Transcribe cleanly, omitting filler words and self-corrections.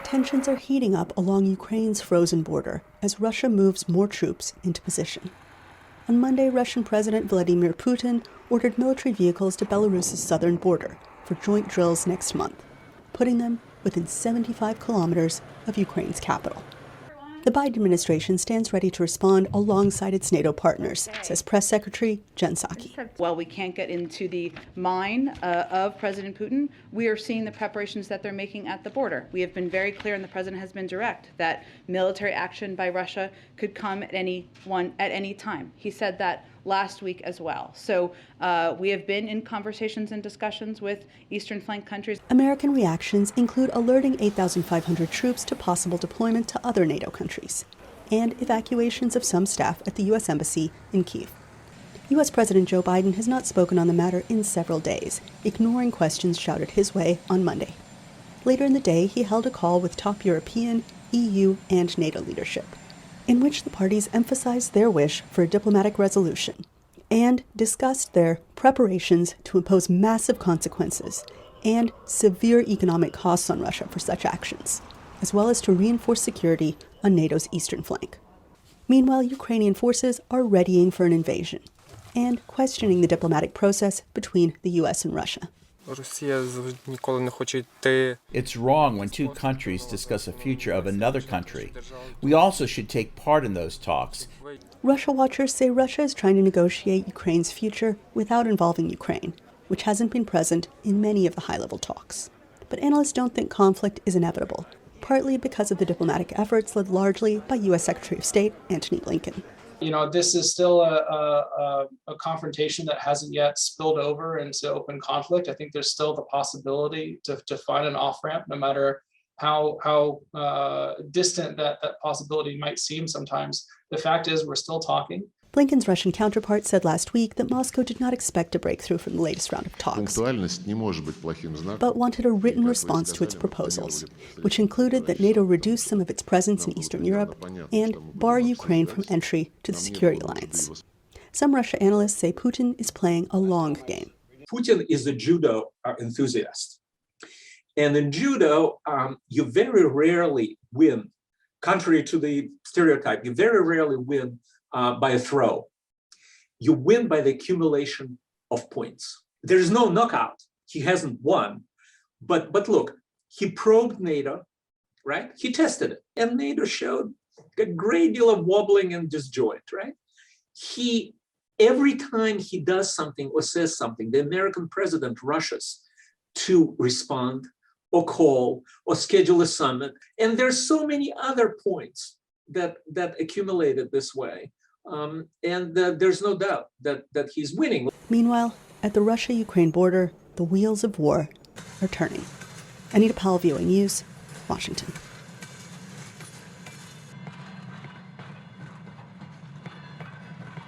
tensions are heating up along Ukraine's frozen border as Russia moves more troops into position. On Monday, Russian President Vladimir Putin ordered military vehicles to Belarus's southern border for joint drills next month, putting them within 75 kilometers of Ukraine's capital. The Biden administration stands ready to respond alongside its NATO partners, says Press Secretary Jen Psaki. While we can't get into the mind of President Putin, we are seeing the preparations that they're making at the border. We have been very clear, and the president has been direct, that military action by Russia could come at any time. He said that last week as well. So we have been in conversations and discussions with Eastern Flank countries. American reactions include alerting 8,500 troops to possible deployment to other NATO countries and evacuations of some staff at the U.S. Embassy in Kyiv. U.S. President Joe Biden has not spoken on the matter in several days, ignoring questions shouted his way on Monday. Later in the day, he held a call with top European, EU, and NATO leadership, in which the parties emphasized their wish for a diplomatic resolution and discussed their preparations to impose massive consequences and severe economic costs on Russia for such actions, as well as to reinforce security on NATO's eastern flank. Meanwhile, Ukrainian forces are readying for an invasion and questioning the diplomatic process between the U.S. and Russia. It's wrong when two countries discuss a future of another country. We also should take part in those talks. Russia watchers say Russia is trying to negotiate Ukraine's future without involving Ukraine, which hasn't been present in many of the high-level talks. But analysts don't think conflict is inevitable, partly because of the diplomatic efforts led largely by U.S. Secretary of State Antony Blinken. You know, this is still a confrontation that hasn't yet spilled over into open conflict. I think there's still the possibility to find an off-ramp, no matter how distant that possibility might seem sometimes. The fact is, we're still talking. Blinken's Russian counterpart said last week that Moscow did not expect a breakthrough from the latest round of talks, but wanted a written response to its proposals, which included that NATO reduce some of its presence in Eastern Europe and bar Ukraine from entry to the security alliance. Some Russia analysts say Putin is playing a long game. Putin is a judo enthusiast. And in judo, you very rarely win. Contrary to the stereotype, you very rarely win by a throw. You win by the accumulation of points. There's no knockout. He hasn't won. But look, he probed NATO, right? He tested it. And NATO showed a great deal of wobbling and disjoint, right? Every time he does something or says something, the American president rushes to respond or call or schedule a summit. And there's so many other points that accumulated this way. And there's no doubt that he's winning. Meanwhile, at the Russia-Ukraine border, the wheels of war are turning. Anita Powell, VOA News, Washington.